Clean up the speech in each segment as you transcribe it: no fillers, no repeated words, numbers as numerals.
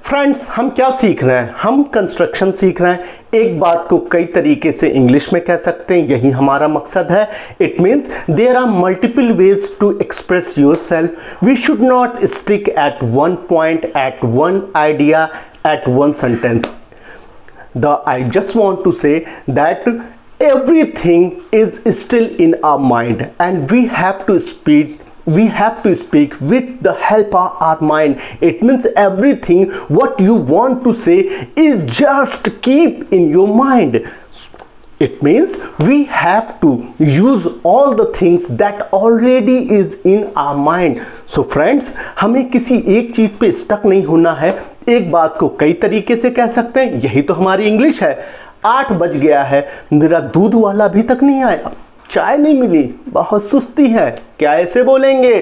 Friends, हम क्या सीख रहे हैं? हम कंस्ट्रक्शन सीख रहे हैं। एक बात को कई तरीके से इंग्लिश में कह सकते हैं, यही हमारा मकसद है। It means there are multiple ways to express your self. We should not stick at one point, at one idea, at one sentence. I just want to say that everything is still in our mind and we have to speak with the help of our mind. It means everything what you want to say is just keep in your mind. It means we have to use all the things that already is in our mind. So friends, हमें किसी एक चीज पे stuck नहीं होना है। एक बात को कई तरीके से कह सकते हैं, यही तो हमारी इंग्लिश है। 8 बज गया है, मेरा दूध वाला अभी तक नहीं आया, चाय नहीं मिली, बहुत सुस्ती है, क्या ऐसे बोलेंगे?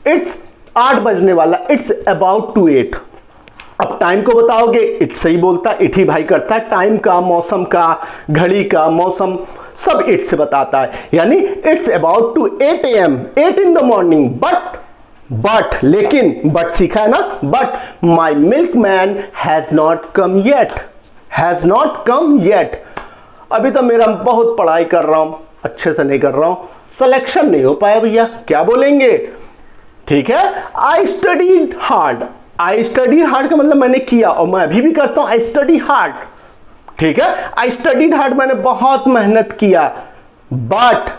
इट्स 8 बजने वाला, इट्स अबाउट टू 8। अब टाइम को बताओगे, इट सही बोलता है, इट ही भाई करता है। टाइम का, मौसम का, घड़ी का, मौसम सब इट से बताता है। यानी it's about to 8 AM, 8 in the morning, but लेकिन बट सीखा है ना, but my milk man has not come yet. अभी तो मेरा बहुत पढ़ाई कर रहा हूं, अच्छे से नहीं कर रहा हूं, सिलेक्शन नहीं हो पाया भैया, क्या बोलेंगे? ठीक है, आई स्टडीड हार्ड का मतलब मैंने किया, और मैं अभी भी करता हूं, आई स्टडी हार्ड। ठीक है, आई स्टडीड हार्ड, मैंने बहुत मेहनत किया, but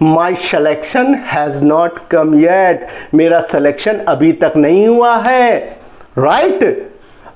my selection has not come yet, मेरा सिलेक्शन अभी तक नहीं हुआ है। राइट?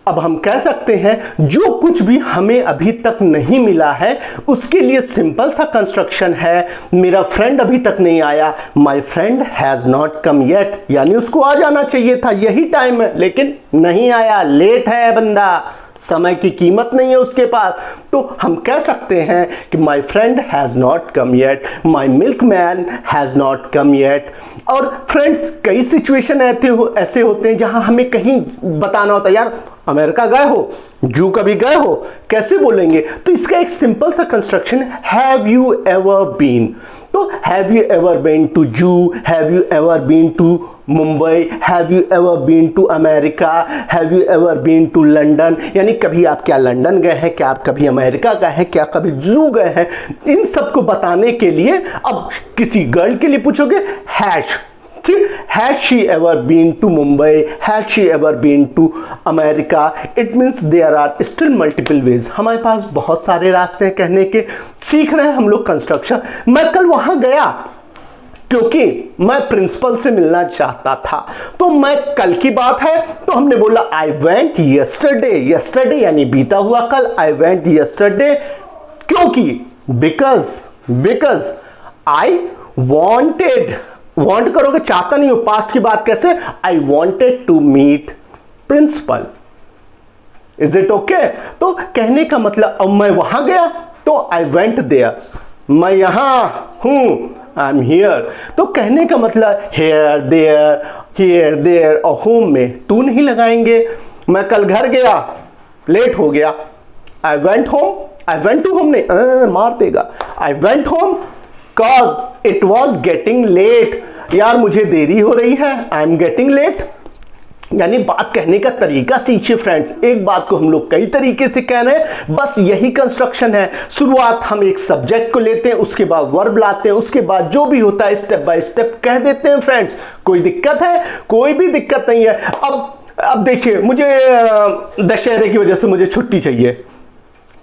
अब हम कह सकते हैं जो कुछ भी हमें अभी तक नहीं मिला है उसके लिए सिंपल सा कंस्ट्रक्शन है, मेरा फ्रेंड अभी तक नहीं आया, my friend has not come yet, यानी उसको आ जाना चाहिए था, यही टाइम है, लेकिन नहीं आया, लेट है बंदा, समय की कीमत नहीं है उसके पास। तो हम कह सकते हैं कि my friend has not come yet, my milk man has not come yet. और फ्रेंड्स, कई सिचुएशन ऐसे होते हैं जहां हमें कहीं बताना होता है, यार अमेरिका गए हो, जू कभी गए हो, कैसे बोलेंगे? तो इसका एक सिंपल सा construction, have you ever been. तो have you ever been to zoo, have you ever been to Mumbai, have you ever been to America, have you ever been to London, यानी कभी आप क्या लंदन गए हैं, क्या आप कभी अमेरिका गए हैं, क्या कभी जू गए हैं? इन सबको बताने के लिए अब किसी गर्ल के लिए पूछोगे has she ever been to Mumbai, has she ever been to America. It means there are still multiple ways, हमारे पास बहुत सारे रास्ते हैं कहने के। सीख रहे हैं हम लोग कंस्ट्रक्शन। मैं कल वहां गया क्योंकि मैं प्रिंसिपल से मिलना चाहता था, तो मैं कल की बात है तो हमने बोला आई वेंट यस्टरडे यानी बीता हुआ कल, आई वेंट यस्टरडे, क्योंकि बिकॉज आई वांट करोगे, चाहता नहीं हो, पास्ट की बात कैसे? I wanted to meet principal. Is it okay? तो कहने का मतलब, अब मैं वहां गया तो आई वेंट देयर, मैं यहां हूं, आई एम हियर। तो कहने का मतलब हियर देयर और होम में टू नहीं लगाएंगे। मैं कल घर गया, लेट हो गया, आई वेंट टू होम नहीं, मार देगा। I went home cause it was getting late, यार मुझे देरी हो रही है, आई एम गेटिंग लेट। यानी बात कहने का तरीका सीखिए फ्रेंड्स। एक बात को हम लोग कई तरीके से कह रहे हैं, बस यही कंस्ट्रक्शन है। शुरुआत हम एक सब्जेक्ट को लेते हैं, उसके बाद वर्ब लाते हैं, उसके बाद जो भी होता है स्टेप बाय स्टेप कह देते हैं फ्रेंड्स। कोई दिक्कत है? कोई भी दिक्कत नहीं है। अब देखिए, मुझे दशहरे की वजह से मुझे छुट्टी चाहिए,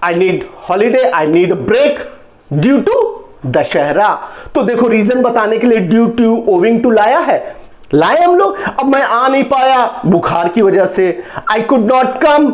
I need holiday, I need break due to Dussehra. तो देखो, रीजन बताने के लिए ड्यू टू, ओविंग टू लाए हम लोग। अब मैं आ नहीं पाया बुखार की वजह से, I could not come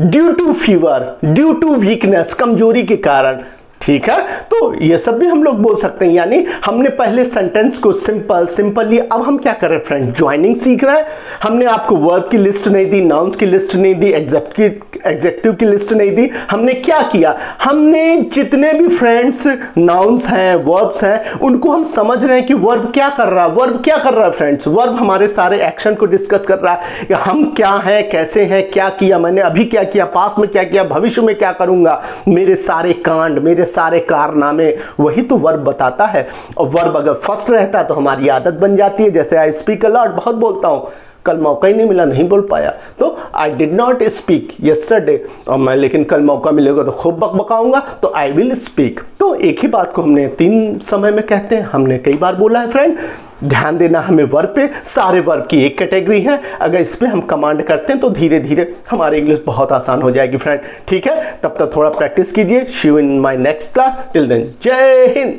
due to fever, due to weakness, कमजोरी के कारण। ठीक है, तो ये सब भी हम लोग बोल सकते हैं। यानी हमने पहले सेंटेंस को सिंपल लिया। अब हम क्या कर रहे हैं फ्रेंड? ज्वाइनिंग सीख रहे हैं। हमने आपको वर्ब की लिस्ट नहीं दी, नाउन्स की लिस्ट नहीं दी, एग्जेक्टिव की लिस्ट नहीं दी। हमने क्या किया? हमने जितने भी फ्रेंड्स नाउन्स हैं, वर्ब्स हैं, उनको हम समझ रहे हैं कि वर्ब क्या कर रहा है फ्रेंड्स। वर्ब हमारे सारे एक्शन को डिस्कस कर रहा है कि हम क्या हैं, कैसे हैं, क्या किया मैंने, अभी क्या किया, पास्ट में क्या किया, भविष्य में क्या करूंगा, मेरे सारे कांड, मेरे सारे कारनामे, वही तो वर्ब बताता है। और वर्ब अगर फर्स्ट रहता तो हमारी आदत बन जाती है, जैसे आई स्पीक अ लॉट, बहुत बोलता हूं, कल मौका ही नहीं मिला, नहीं बोल पाया, तो I did not speak yesterday. और मैं लेकिन कल मौका मिलेगा तो खूब बकबकाऊंगा, तो आई विल स्पीक। तो एक ही बात को हमने 3 समय में कहते हैं, हमने कई बार बोला है फ्रेंड। ध्यान देना हमें वर्ब पे, सारे वर्ब की एक कैटेगरी है, अगर इस पे हम कमांड करते हैं तो धीरे धीरे हमारी इंग्लिश बहुत आसान हो जाएगी फ्रेंड। ठीक है, तब तक थोड़ा प्रैक्टिस कीजिए। See you in my next class, till then Jai Hind.